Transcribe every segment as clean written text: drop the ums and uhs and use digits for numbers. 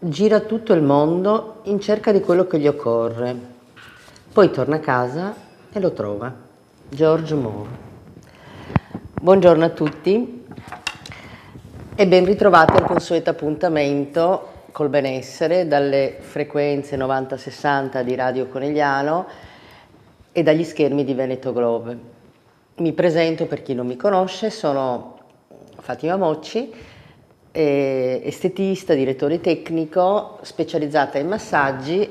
gira tutto il mondo in cerca di quello che gli occorre, poi torna a casa e lo trova. George Moore. Buongiorno a tutti e ben ritrovati al consueto appuntamento col benessere dalle frequenze 90-60 di Radio Conegliano e dagli schermi di Veneto Globe. Mi presento per chi non mi conosce, sono Fatima Mocci, estetista, direttore tecnico, specializzata in massaggi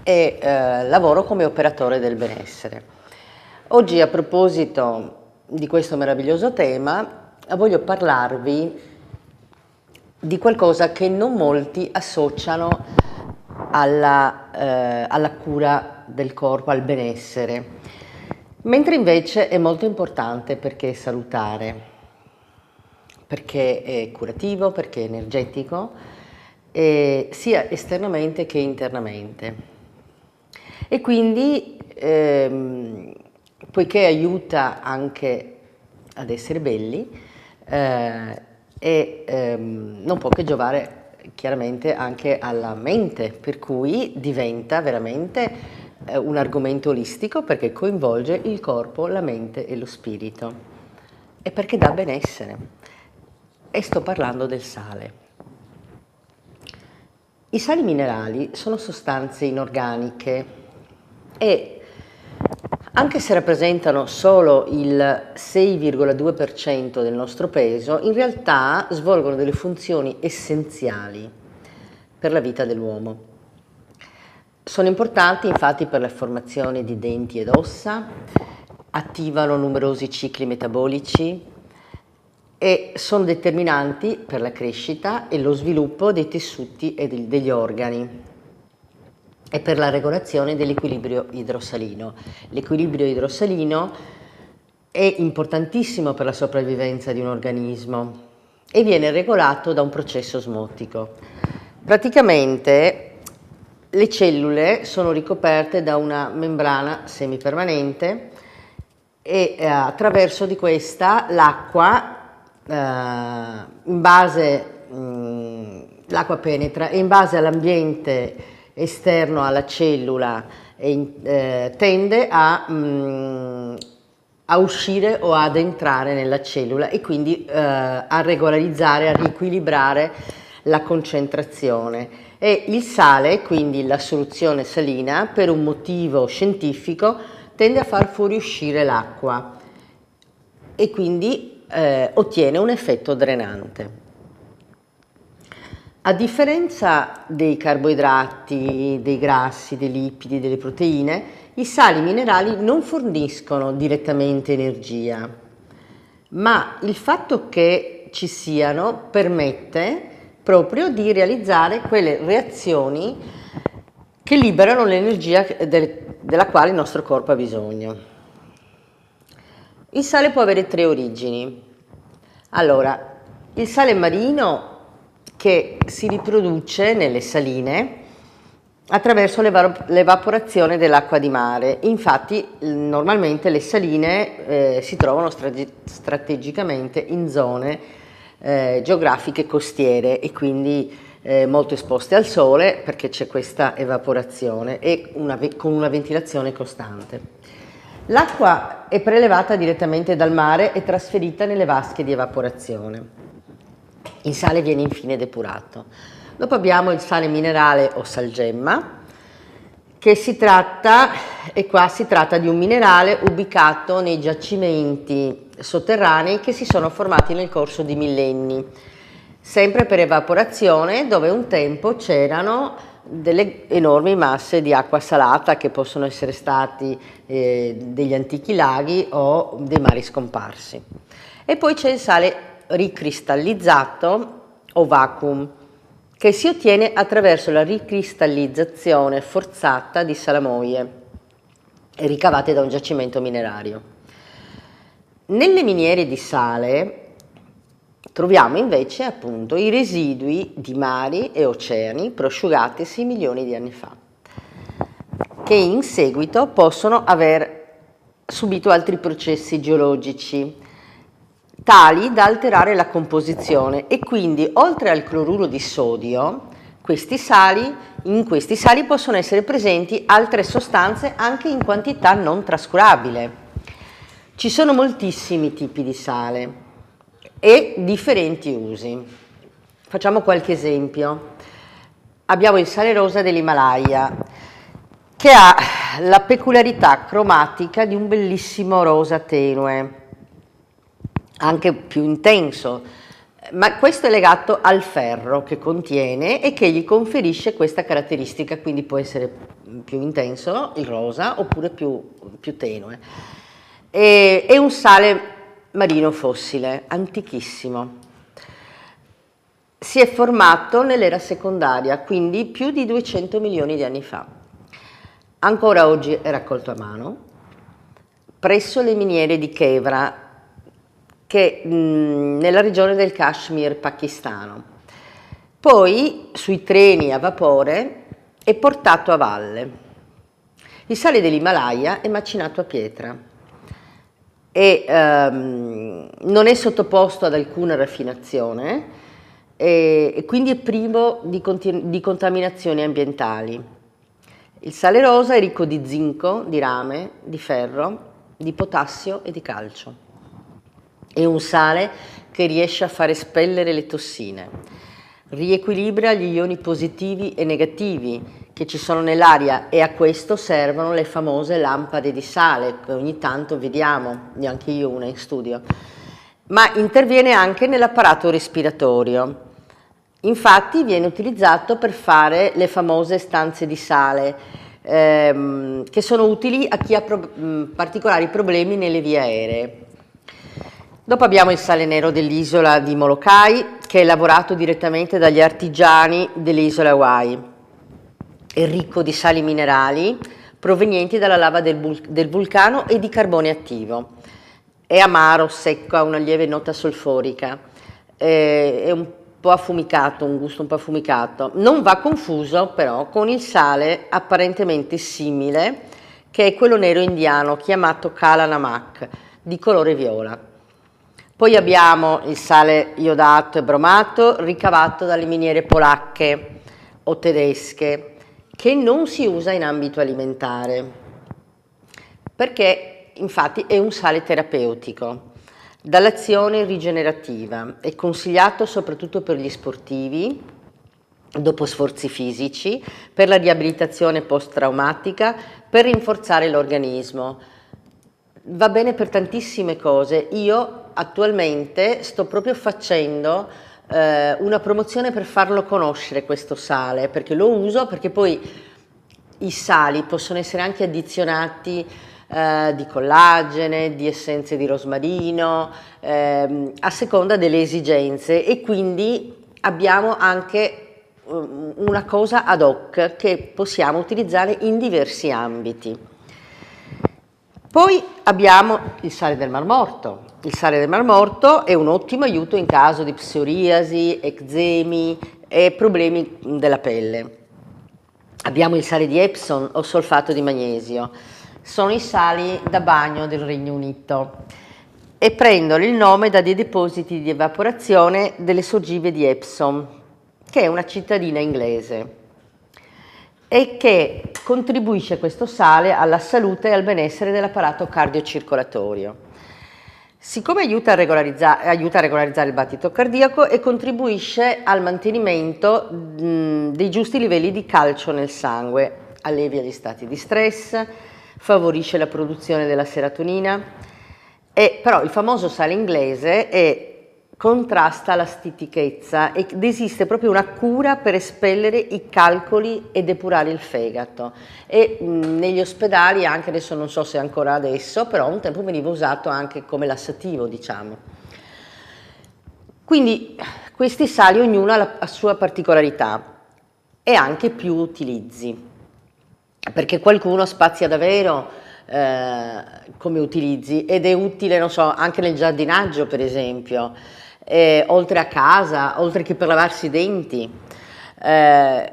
e lavoro come operatore del benessere. Oggi, a proposito di questo meraviglioso tema, voglio parlarvi di qualcosa che non molti associano alla cura del corpo, al benessere, mentre invece è molto importante perché è salutare, perché è curativo, perché è energetico, sia esternamente che internamente. E quindi, poiché aiuta anche ad essere belli, non può che giovare chiaramente anche alla mente, per cui diventa veramente un argomento olistico perché coinvolge il corpo, la mente e lo spirito e perché dà benessere. E sto parlando del sale. I sali minerali sono sostanze inorganiche e, anche se rappresentano solo il 6,2% del nostro peso, in realtà svolgono delle funzioni essenziali per la vita dell'uomo. Sono importanti infatti per la formazione di denti ed ossa, attivano numerosi cicli metabolici e sono determinanti per la crescita e lo sviluppo dei tessuti e degli organi e per la regolazione dell'equilibrio idrosalino. L'equilibrio idrosalino è importantissimo per la sopravvivenza di un organismo e viene regolato da un processo osmotico. Praticamente le cellule sono ricoperte da una membrana semipermanente e attraverso di questa l'acqua l'acqua penetra e in base all'ambiente esterno alla cellula tende a uscire o ad entrare nella cellula e quindi a regolarizzare, a riequilibrare la concentrazione. E il sale, quindi la soluzione salina, per un motivo scientifico tende a far fuoriuscire l'acqua e quindi ottiene un effetto drenante. A differenza dei carboidrati, dei grassi, dei lipidi, delle proteine, i sali minerali non forniscono direttamente energia, ma il fatto che ci siano permette proprio di realizzare quelle reazioni che liberano l'energia della quale il nostro corpo ha bisogno. Il sale può avere tre origini. Allora, il sale marino che si riproduce nelle saline attraverso l'evaporazione dell'acqua di mare. Infatti, normalmente le saline si trovano strategicamente in zone geografiche costiere e quindi molto esposte al sole perché c'è questa evaporazione e con una ventilazione costante. L'acqua è prelevata direttamente dal mare e trasferita nelle vasche di evaporazione. Il sale viene infine depurato. Dopo abbiamo il sale minerale o salgemma, che si tratta di un minerale ubicato nei giacimenti sotterranei che si sono formati nel corso di millenni, sempre per evaporazione, dove un tempo c'erano delle enormi masse di acqua salata che possono essere stati degli antichi laghi o dei mari scomparsi. E poi c'è il sale ricristallizzato o vacuum, che si ottiene attraverso la ricristallizzazione forzata di salamoie ricavate da un giacimento minerario. Nelle miniere di sale troviamo invece appunto i residui di mari e oceani prosciugatisi milioni di anni fa, che in seguito possono aver subito altri processi geologici tali da alterare la composizione e quindi oltre al cloruro di sodio In questi sali possono essere presenti altre sostanze anche in quantità non trascurabile. Ci sono moltissimi tipi di sale e differenti usi. Facciamo qualche esempio. Abbiamo il sale rosa dell'Himalaya, che ha la peculiarità cromatica di un bellissimo rosa tenue, anche più intenso, ma questo è legato al ferro che contiene e che gli conferisce questa caratteristica, quindi può essere più intenso il rosa oppure più tenue. È un sale marino fossile, antichissimo. Si è formato nell'era secondaria, quindi più di 200 milioni di anni fa. Ancora oggi è raccolto a mano presso le miniere di Kevra, che nella regione del Kashmir pakistano. Poi sui treni a vapore è portato a valle. Il sale dell'Himalaya è macinato a pietra e non è sottoposto ad alcuna raffinazione e quindi è privo di contaminazioni ambientali. Il sale rosa è ricco di zinco, di rame, di ferro, di potassio e di calcio. È un sale che riesce a far espellere le tossine, riequilibra gli ioni positivi e negativi che ci sono nell'aria e a questo servono le famose lampade di sale che ogni tanto vediamo, neanche io una in studio, ma interviene anche nell'apparato respiratorio. Infatti viene utilizzato per fare le famose stanze di sale, che sono utili a chi ha particolari problemi nelle vie aeree. Dopo abbiamo il sale nero dell'isola di Molokai, che è lavorato direttamente dagli artigiani delle isole Hawaii. È ricco di sali minerali provenienti dalla lava del vulcano e di carbone attivo. È amaro, secco, ha una lieve nota solforica, è un po' affumicato, un gusto un po' affumicato. Non va confuso però con il sale apparentemente simile, che è quello nero indiano chiamato Kala Namak, di colore viola. Poi abbiamo il sale iodato e bromato ricavato dalle miniere polacche o tedesche, che non si usa in ambito alimentare, perché infatti è un sale terapeutico, dall'azione rigenerativa. È consigliato soprattutto per gli sportivi, dopo sforzi fisici, per la riabilitazione post-traumatica, per rinforzare l'organismo. Va bene per tantissime cose. Io attualmente sto proprio facendo una promozione per farlo conoscere questo sale, perché lo uso, perché poi i sali possono essere anche addizionati di collagene, di essenze di rosmarino, a seconda delle esigenze, e quindi abbiamo anche una cosa ad hoc che possiamo utilizzare in diversi ambiti. Poi abbiamo il sale del Mar Morto. Il sale del Mar Morto è un ottimo aiuto in caso di psoriasi, eczemi e problemi della pelle. Abbiamo il sale di Epsom o solfato di magnesio. Sono i sali da bagno del Regno Unito e prendono il nome da dei depositi di evaporazione delle sorgive di Epsom, che è una cittadina inglese, e che contribuisce questo sale alla salute e al benessere dell'apparato cardiocircolatorio. Siccome aiuta a regolarizzare il battito cardiaco e contribuisce al mantenimento dei giusti livelli di calcio nel sangue, allevia gli stati di stress, favorisce la produzione della serotonina, però il famoso sale inglese contrasta la stitichezza ed esiste proprio una cura per espellere i calcoli e depurare il fegato, e negli ospedali anche adesso, non so se ancora adesso, però un tempo veniva usato anche come lassativo, diciamo. Quindi questi sali ognuno ha la sua particolarità e anche più utilizzi, perché qualcuno spazia davvero come utilizzi ed è utile, non so, anche nel giardinaggio per esempio, oltre a casa, oltre che per lavarsi i denti.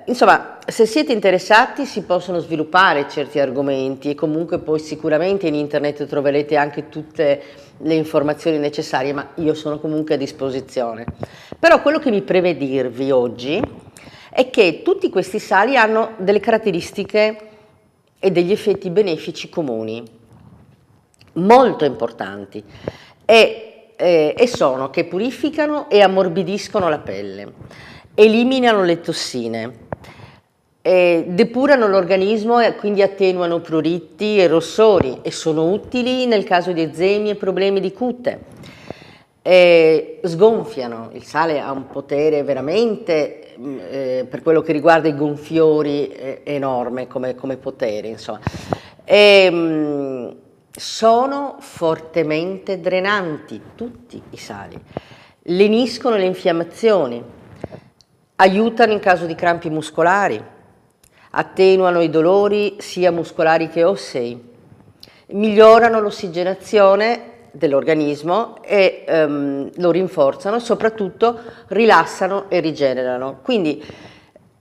Insomma, se siete interessati si possono sviluppare certi argomenti e comunque poi sicuramente in internet troverete anche tutte le informazioni necessarie, ma io sono comunque a disposizione. Però quello che mi preme dirvi oggi è che tutti questi sali hanno delle caratteristiche e degli effetti benefici comuni, molto importanti, e sono che purificano e ammorbidiscono la pelle, eliminano le tossine, depurano l'organismo e quindi attenuano pruriti e rossori e sono utili nel caso di eczemi e problemi di cute. Sgonfiano, il sale ha un potere veramente per quello che riguarda i gonfiori enorme come potere, insomma. Sono fortemente drenanti tutti i sali, leniscono le infiammazioni, aiutano in caso di crampi muscolari, attenuano i dolori sia muscolari che ossei, migliorano l'ossigenazione dell'organismo e lo rinforzano, soprattutto rilassano e rigenerano. Quindi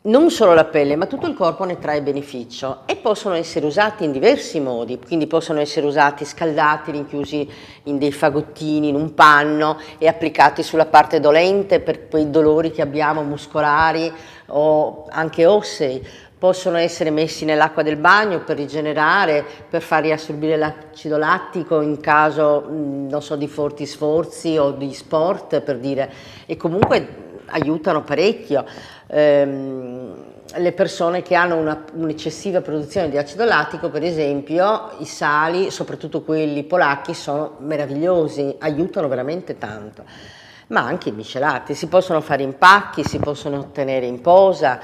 non solo la pelle, ma tutto il corpo ne trae beneficio e possono essere usati in diversi modi, quindi possono essere usati scaldati, rinchiusi in dei fagottini, in un panno e applicati sulla parte dolente per quei dolori che abbiamo muscolari o anche ossei. Possono essere messi nell'acqua del bagno per rigenerare, per far riassorbire l'acido lattico in caso, non so, di forti sforzi o di sport, per dire, e comunque aiutano parecchio. Le persone che hanno un'eccessiva produzione di acido lattico, per esempio, i sali, soprattutto quelli polacchi, sono meravigliosi, aiutano veramente tanto. Ma anche i miscelati, si possono fare in pacchi, si possono ottenere in posa.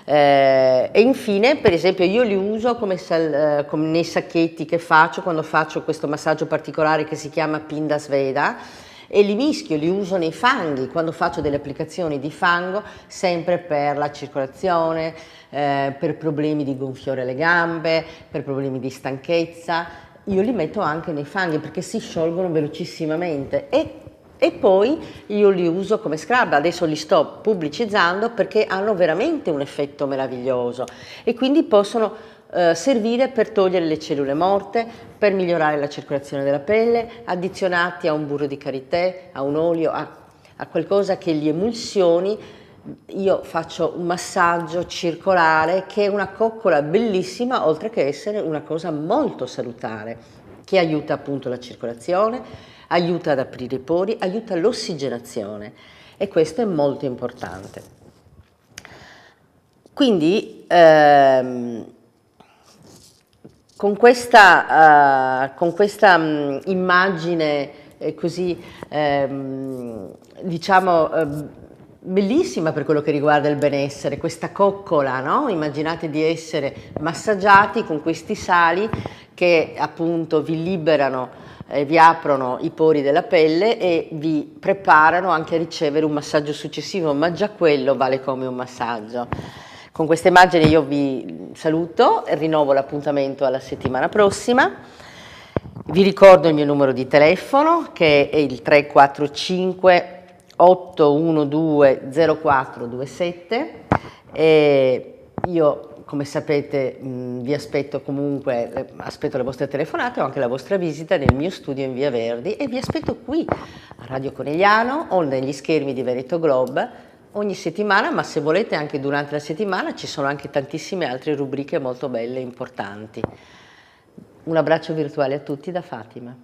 E infine, per esempio, io li uso come nei sacchetti che faccio quando faccio questo massaggio particolare che si chiama Pinda Sveda, e li mischio, li uso nei fanghi, quando faccio delle applicazioni di fango, sempre per la circolazione, per problemi di gonfiore alle gambe, per problemi di stanchezza. Io li metto anche nei fanghi perché si sciolgono velocissimamente e poi io li uso come scrub. Adesso li sto pubblicizzando perché hanno veramente un effetto meraviglioso e quindi possono servire per togliere le cellule morte, per migliorare la circolazione della pelle, addizionati a un burro di karité, a un olio, a qualcosa che li emulsioni. Io faccio un massaggio circolare che è una coccola bellissima, oltre che essere una cosa molto salutare, che aiuta appunto la circolazione, aiuta ad aprire i pori, aiuta l'ossigenazione e questo è molto importante. Quindi con questa immagine così diciamo bellissima per quello che riguarda il benessere, questa coccola, no? Immaginate di essere massaggiati con questi sali che appunto vi liberano, vi aprono i pori della pelle e vi preparano anche a ricevere un massaggio successivo, ma già quello vale come un massaggio. Con questa immagine io vi saluto e rinnovo l'appuntamento alla settimana prossima. Vi ricordo il mio numero di telefono che è il 345 812 0427 e io, come sapete, vi aspetto comunque, aspetto le vostre telefonate o anche la vostra visita nel mio studio in Via Verdi e vi aspetto qui a Radio Conegliano o negli schermi di Veneto Globe ogni settimana, ma se volete anche durante la settimana ci sono anche tantissime altre rubriche molto belle e importanti. Un abbraccio virtuale a tutti da Fatima.